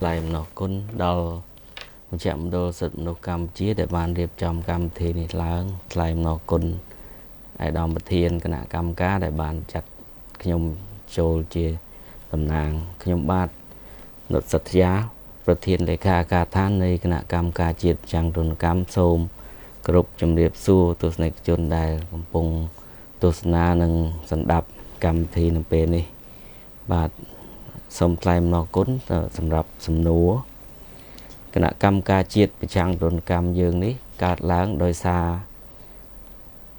lại nó cũng đau chạm đôi sụt nó cầm chia để bàn điệp trong cầm thì này lại nó cũng ai đòn bật thiên cái nạ cầm cá để bàn chặt nhung trôi chia tầm nàng nhung bát nốt sật giá bật thiên để ca than này cái nạ cầm cá chiết chẳng đồn cầm xôm group trong điệp xu tôi này chôn đài bùng tôi na nâng sẵn đập cầm thì nâng bề này bát xong lại nó cũng sầm rập sầm núa cái nạ cầm ca chiết bị chẳng đồn cầm dương ní cát láng đôi xa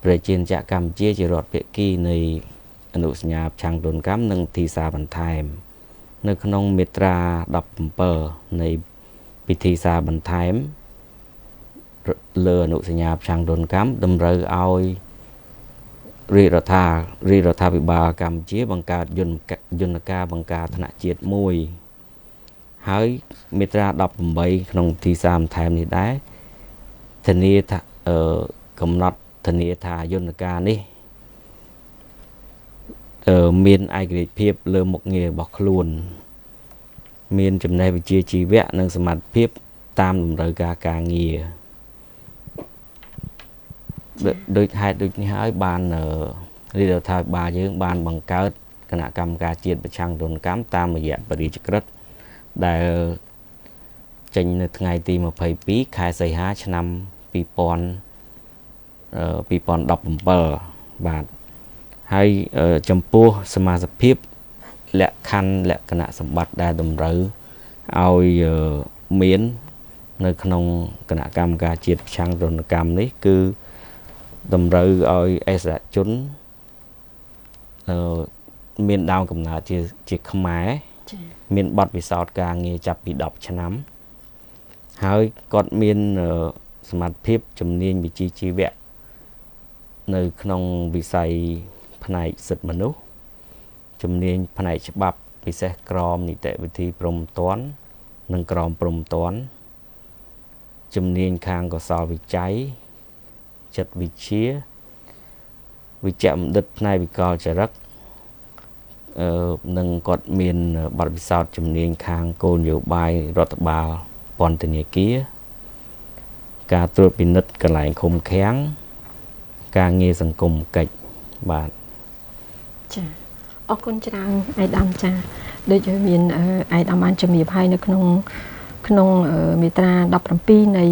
về trên chạ cầm chia chỉ rọt vệ kỳ này nụ nhà chẳng đồn cắm nâng thì xa bàn thèm nơi không mét ra đập bờ này bị thì xa bàn thèm lừa nụ nhà chẳng đồn cắm đâm rơi oi ri rờ tha bị bà cầm chia bằng ca dùn ca bằng ca thằng chiết mùi hỡi mét ra đập bầy không thì xa bàn thèm thì đá thành nia cầm nọt thành nia thà dùn ca ní miền ai cái phiệp lơ một nghề bọc luôn miền chấm này bị chia chi vẽ nâng sầm mặt phiệp tam đồng đời ca nghề đôi hai bàn ở đi đầu thay bà với bàn bằng cao cái nạ cầm ca chiết bị trăng đồn cám tam mà dẹp và đi chật rất đại tranh ngày tìm một phải pí khai xây há cho năm pi pon đọc bờ và hay chấm pua sma sập phiếp lẹ khăn lẹ cái nạ sầm bát đa đầm rứ ao miến nơi không cái nạ cam ca chiết trăng đồn cam đấy cứ đầm rứ ao sẽ chốn miền đào cầm là chỉ không máy miền bọt bị sọt ca nghe chập bị đọc cho nắmហើយគាត់មានសមត្ថភាពជំនាញវិជ្ជាជីវៈនៅក្នុងវិស័យផ្នែកសិទ្ធិមនុស្សជំនាញផ្នែកច្បាប់ពិសេសក្រមនីតិវិធីព្រំប្រទាននិងក្រមព្រំប្រទានជំនាញខាងកសលវិច័យចិត្តវិទ្យាវិជ្ជបណ្ឌិតផ្នែកវិកលចរិតនិងគាត់មានបទពិសោធន៍ជំនាញខាងគោលនយោបាយរដ្ឋបាលពន្ធនាគារការត្រួតពិនិត្យកន្លែងឃុំឃាំងការងារសង្គមកិច្ចបាទចាអរគុណច្រើនឯកឧត្តមចាដូចមានឯកឧត្តមបានជំរាបឲ្យនៅក្នុងមាត្រា17នៃ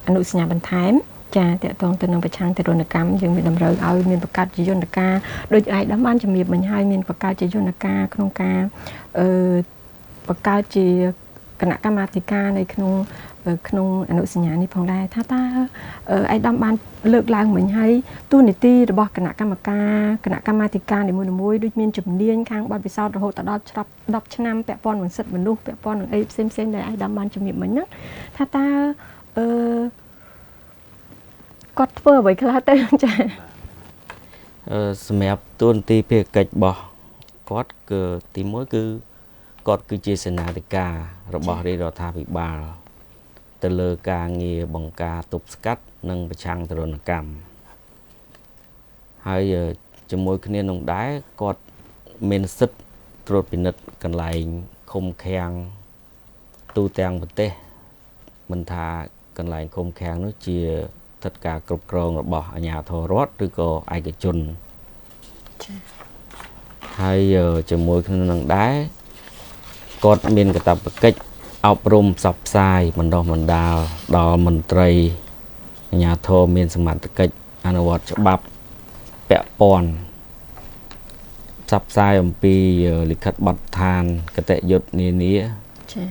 អនុសញ្ញាបន្ថែមចាតកតងទៅនឹងប្រឆាំងទរណកម្មយើងមានតម្រូវឲ្យមានបង្កើតជាយន្តការដូចឯកឧត្តមបានជំរាបមិញហើយមានបង្កើតជាយន្តការក្នុងការបង្កើតជាគណៈកម្មាធិការនៅក្នុងអនុសញ្ញានេះផងដែរថាតើឯកឧត្តមបានលើកឡើងមិញហើយទូនីតិរបស់គណៈកម្មាធិការនីមួយៗដូចមានជំនាញខាងបទពិសោធន៍រហូតដល់10ឆ្នាំពាក់ព័ន្ធនឹងសិទ្ធិមនុស្សពាក់ព័ន្ធនឹងអីផ្សេងៗដែលឯកឧត្តមបានជំរាបមិញហ្នឹងថាតើគាត់ធ្វើអ្វីខ្លះទៅចាសម្រាប់ទូនីតិភារកិច្ចរបស់គាត់គឺទី1គឺគាត់គឺជាសេនាធិការរបស់រាជរដ្ឋាភិបាលទៅលើការងារបង្ការទប់ស្កាត់និងប្រឆាំងទរណកម្មហើយជាមួយគ្នានោះដែរគាត់មានសិទ្ធិត្រួតពិនិត្យកន្លែងឃុំឃាំងទូទាំងប្រទេសមិនថាកន្លែងឃុំឃាំងនោះជាកិច្ចការគ្រប់គ្រងរបស់អាជ្ញាធររដ្ឋឬក៏ឯកជនហើយជាមួយគ្នានឹងដែរគាត់មានកាតព្វកិច្ចអប់រំផ្សព្វផ្សាយបណ្ដុះបណ្ដាលដល់មន្ត្រីអាជ្ញាធរមានសមត្ថកិច្ចអនុវត្តច្បាប់ពាក់ព័ន្ធផ្សព្វផ្សាយអំពីលិខិតបទដ្ឋានគតិយុត្តនានា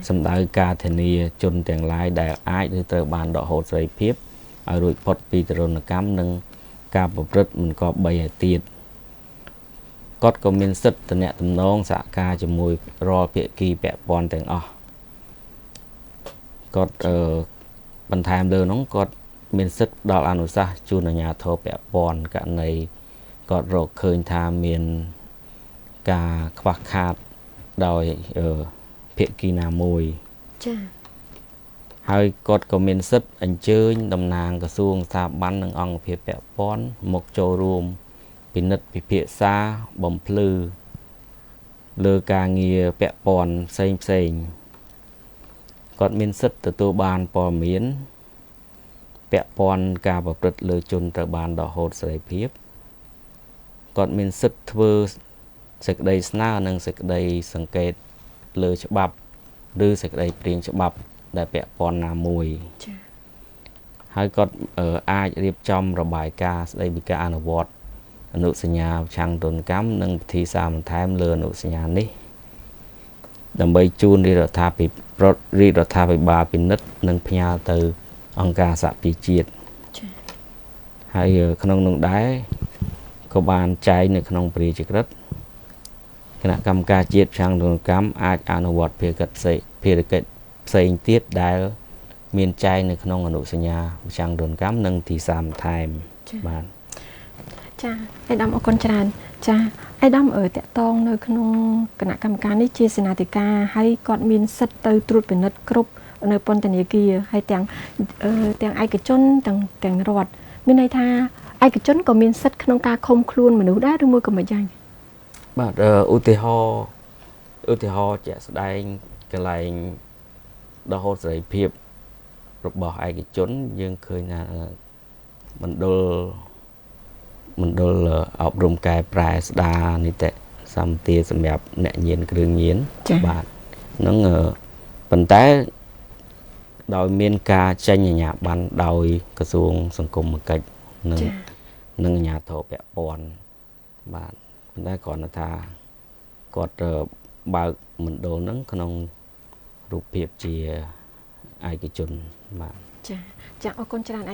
សម្ដៅការធានាជនទាំងឡាយដែលអាចឬត្រូវបានដកហូតសេរីភាពឲ្យរួចផុតពីទរណកម្មនិងការប្រព្រឹត្តមិនគប្បីឲ្យទៀតគាត់ក៏មានសិទ្ធិទំនាក់ទំនងសហការជាមួយរាល់ភាគីពាក់ព័ន្ធទាំងអស់គាត់បន្ថែមលើនោះគាត់មានសិទ្ធិដល់អនុសាសន៍ជូនអាជ្ញាធរពាក់ព័ន្ធករណីគាត់រកឃើញថាមានការខ្វះខាតដោយភាគីណាមួយចាហើយគាត់ក៏មានសិទ្ធិអញ្ជើញតំណាងក្រសួងស្ថាប័ននិងអង្គភាពពាក់ព័ន្ធមកចូលរួមពិនិត្យពិភាក្សាបំភ្លឺលើការងារពាក់ព័ន្ធផ្សេង គាត់មានសិទ្ធិទទួលបានព័ត៌មានពាក់ព័ន្ធការប្រព្រឹត្តលើជនត្រូវបានដកហូតសេរីភាពគាត់មានសិទ្ធិធ្វើសេចក្តីស្នើនិងសេចក្តីសង្កេតលើច្បាប់ឬសេចក្តីព្រាងច្បាប់ដែលពាក់ព័ន្ធណាមួយ ចា៎ ហើយគាត់អាចរៀបចំរបាយការណ៍ស្តីពីការអនុវត្តអនុសញ្ញាឆាំងទនកម្មនិងពិធីសារបន្ថែមលើអនុសញ្ញានេះដើម្បីជូនរាជរដ្ឋាភិបាលពិនិត្យនិងផ្ញើទៅអង្គការសហប្រជាជាតិ ចា៎ ហើយក្នុងនោះដែរក៏បានចែងនៅក្នុងព្រះរាជក្រឹត្យគណៈកម្មការជាតិឆាំងទនកម្មអាចអនុវត្តភារកិច្ចផ្សេងទៀតដែលមានចែងនៅក្នុងអនុសញ្ញាឆាំងទនកម្មនិងទីសាមបន្ថែមបាទ ចាអាយដាមអរគុណច្រើនចាអាយដាមតាក់តងនៅក្នុងគណៈកម្មការនេះជាសេនាធិការហើយគាត់មានសិទ្ធិទៅត្រួតពិនិត្យគ្រប់នៅពន្ធនាគារហើយទាំងឯកជនទាំងរដ្ឋមានន័យថាឯកជនក៏មានសិទ្ធិក្នុងការឃុំខ្លួនមនុស្សដែរឬមួយក៏មិនយ៉ាង បាទឧទាហរណ៍ជាក់ស្ដែងកន្លែងដកហូតសេរីភាពរបស់ឯកជនយើងឃើញថាមណ្ឌលអប់រំកែប្រែស្ដារនីតិសម្បទាសម្រាប់អ្នកញៀនគ្រឿងញៀនបាទហ្នឹងប៉ុន្តែដោយមានការចេញអាជ្ញាប័ណ្ណដោយក្រសួងសង្គមកិច្ចនិងអាជ្ញាធរពាក់ព័ន្ធបាទប៉ុន្តែគ្រាន់តែថាគាត់បើកមណ្ឌលហ្នឹងក្នុងរូបភាពជាឯកជនបាទ ចាអរគុណច្រើន